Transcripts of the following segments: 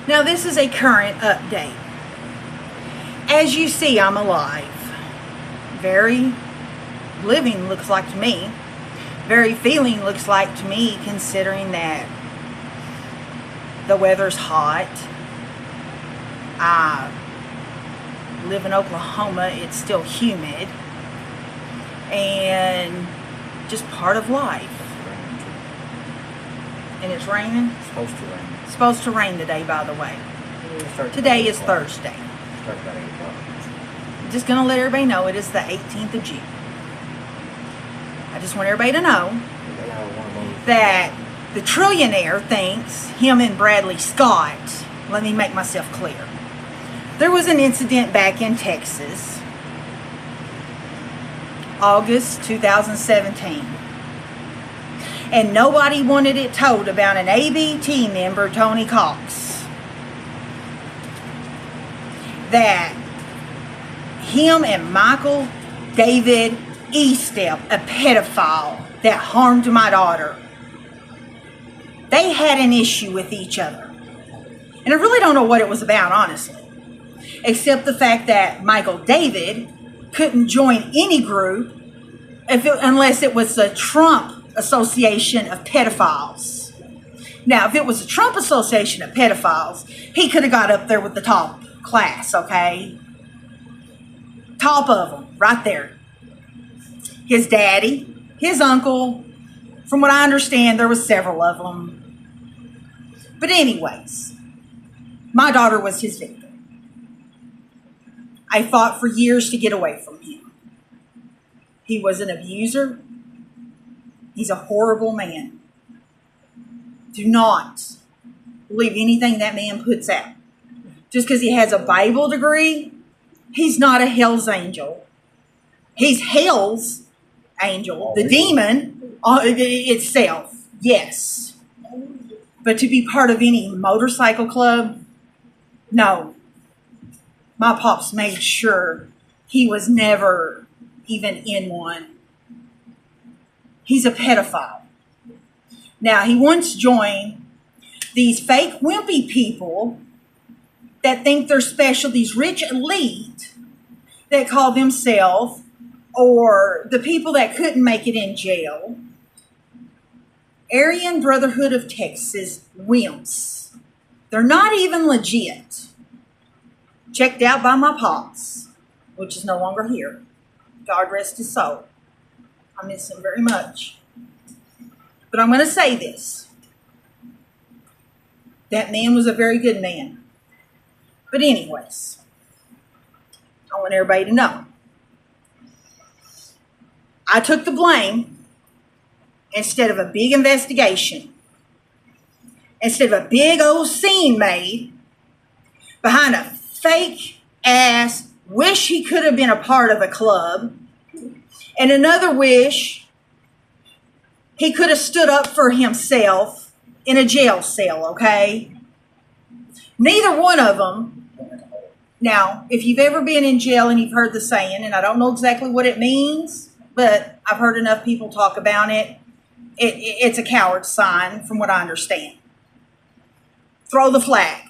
Now this is a current update. As you see, I'm alive. Very living looks like to me. Very feeling looks like to me, considering that the weather's hot. I live in Oklahoma. It's still humid. And just part of life. And it's raining? It's supposed to rain. It's supposed to rain today, by the way. Today is Thursday. Start about 8 o'clock. I'm just going to let everybody know it is the 18th of June. I just want everybody to know that the trillionaire thinks him and Bradley Scott, let me make myself clear. There was an incident back in Texas, August 2017. And nobody wanted it told about an ABT member, Tony Cox. That him and Michael David Estep, a pedophile that harmed my daughter, they had an issue with each other. And I really don't know what it was about, honestly. Except the fact that Michael David couldn't join any group unless it was the Trump Association of Pedophiles. Now, if it was the Trump Association of Pedophiles, he could have got up there with the top class, okay? Top of them, right there. His daddy, his uncle, from what I understand, there was several of them. But anyways, my daughter was his victim. I fought for years to get away from him. He was an abuser. He's a horrible man. Do not believe anything that man puts out. Just because he has a Bible degree, he's not a hell's angel. He's hell's angel, the demon itself, yes. But to be part of any motorcycle club, no. My pops made sure he was never even in one. He's a pedophile. Now, he once joined these fake wimpy people that think they're special, these rich elite that call themselves, or the people that couldn't make it in jail, Aryan Brotherhood of Texas wimps. They're not even legit. Checked out by my pops, which is no longer here. God rest his soul. I miss him very much. But I'm going to say this. That man was a very good man. But anyways, I want everybody to know. I took the blame instead of a big investigation. Instead of a big old scene made behind a fake ass wish he could have been a part of a club, and another wish he could have stood up for himself in a jail cell, okay? Neither one of them. Now, if you've ever been in jail and you've heard the saying, and I don't know exactly what it means, but I've heard enough people talk about it, it's a coward sign from what I understand. Throw the flag.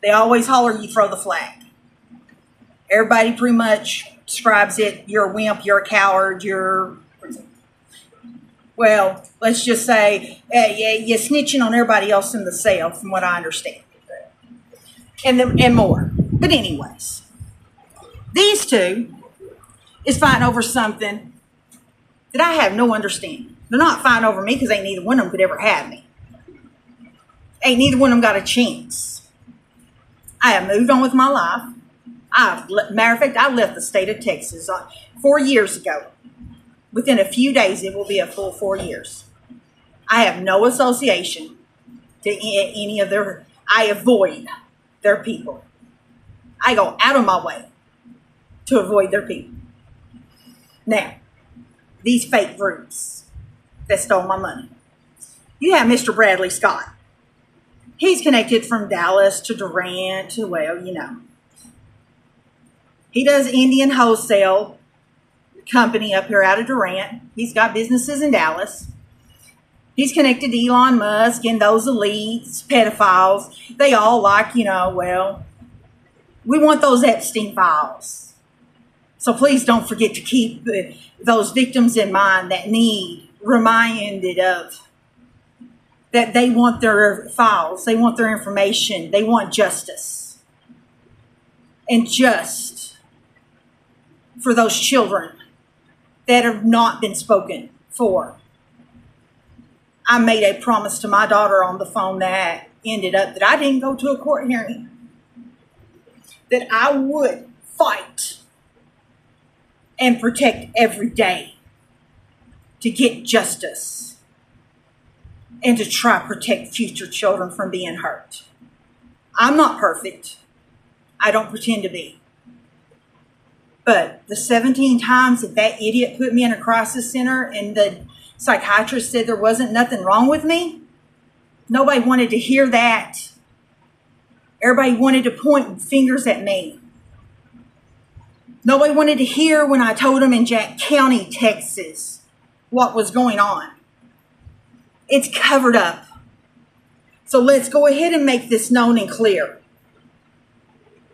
They always holler, you throw the flag. Everybody pretty much describes it, you're a wimp, you're a coward, well, let's just say, you're snitching on everybody else in the cell, from what I understand. And more. But anyways, these two is fighting over something that I have no understanding. They're not fighting over me because ain't neither one of them could ever have me. Ain't neither one of them got a chance. I have moved on with my life. Matter of fact, I left the state of Texas 4 years ago. Within a few days, it will be a full 4 years. I have no association to any of their, I avoid their people. I go out of my way to avoid their people. Now, these fake groups that stole my money. You have Mr. Bradley Scott. He's connected from Dallas to Durant to, well, you know. He does Indian wholesale company up here out of Durant. He's got businesses in Dallas. He's connected to Elon Musk and those elites, pedophiles. They all like, well, we want those Epstein files. So please don't forget to keep those victims in mind that need reminded of that they want their files, they want their information, they want justice. And just for those children that have not been spoken for. I made a promise to my daughter on the phone that ended up that I didn't go to a court hearing, that I would fight and protect every day to get justice and to try to protect future children from being hurt. I'm not perfect. I don't pretend to be. But the 17 times that idiot put me in a crisis center and the psychiatrist said there wasn't nothing wrong with me, nobody wanted to hear that. Everybody wanted to point fingers at me. Nobody wanted to hear when I told them in Jack County, Texas, what was going on. It's covered up. So let's go ahead and make this known and clear.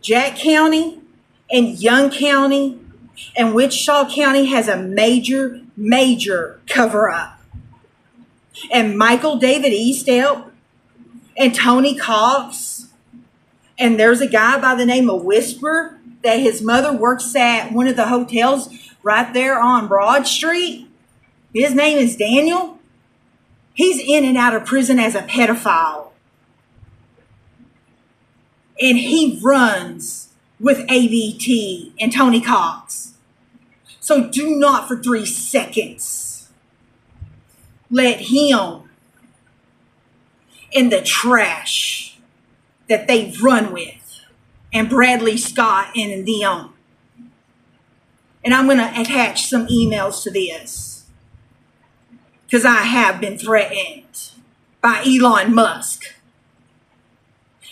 Jack County and Young County and Wichita County has a major, major cover-up. And Michael David Eastelp and Tony Cox, and there's a guy by the name of Whisper that his mother works at one of the hotels right there on Broad Street. His name is Daniel. He's in and out of prison as a pedophile. And he runs with ABT and Tony Cox. So do not for 3 seconds let him in the trash that they run with and Bradley Scott and them. And I'm going to attach some emails to this because I have been threatened by Elon Musk.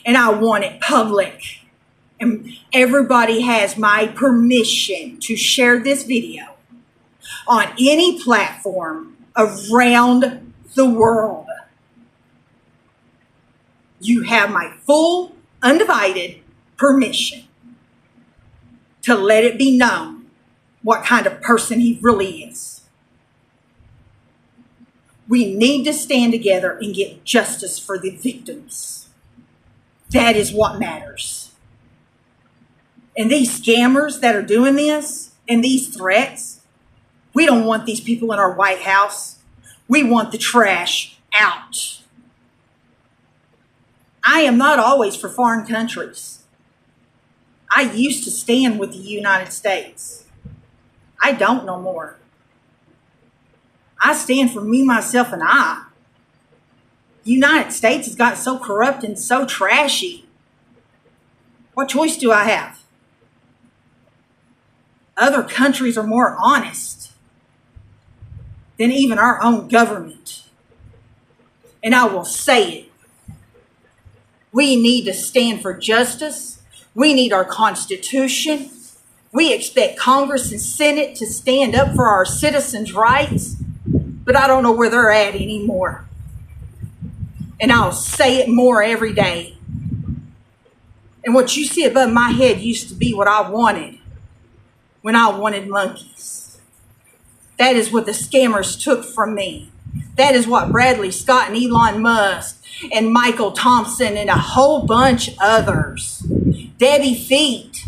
And I want it public. And everybody has my permission to share this video on any platform around the world. You have my full, undivided permission to let it be known what kind of person he really is. We need to stand together and get justice for the victims. That is what matters. And these scammers that are doing this and these threats, we don't want these people in our White House. We want the trash out. I am not always for foreign countries. I used to stand with the United States. I don't no more. I stand for me, myself, and I. The United States has got so corrupt and so trashy. What choice do I have? Other countries are more honest than even our own government. And I will say it. We need to stand for justice. We need our Constitution. We expect Congress and Senate to stand up for our citizens' rights. But I don't know where they're at anymore. And I'll say it more every day. And what you see above my head used to be what I wanted when I wanted monkeys. That is what the scammers took from me. That is what Bradley Scott and Elon Musk and Michael Thompson and a whole bunch others. Debbie Feet.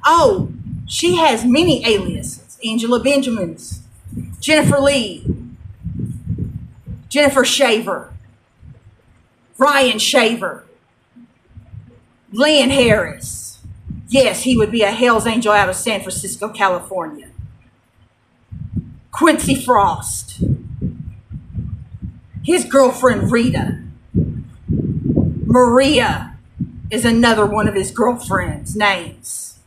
Oh, she has many aliases. Angela Benjamins. Jennifer Lee. Jennifer Shaver. Ryan Shaver. Lynn Harris. Yes, he would be a Hell's Angel out of San Francisco, California. Quincy Frost. His girlfriend, Rita. Maria is another one of his girlfriend's names.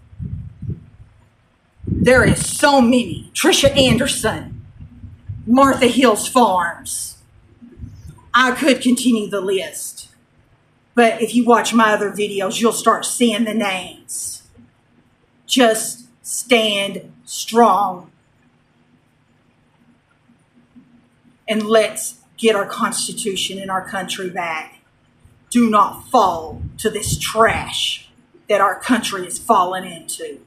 There is so many. Trisha Anderson. Martha Hills Farms. I could continue the list. But if you watch my other videos, you'll start seeing the names. Just stand strong. And let's get our Constitution and our country back. Do not fall to this trash that our country has fallen into.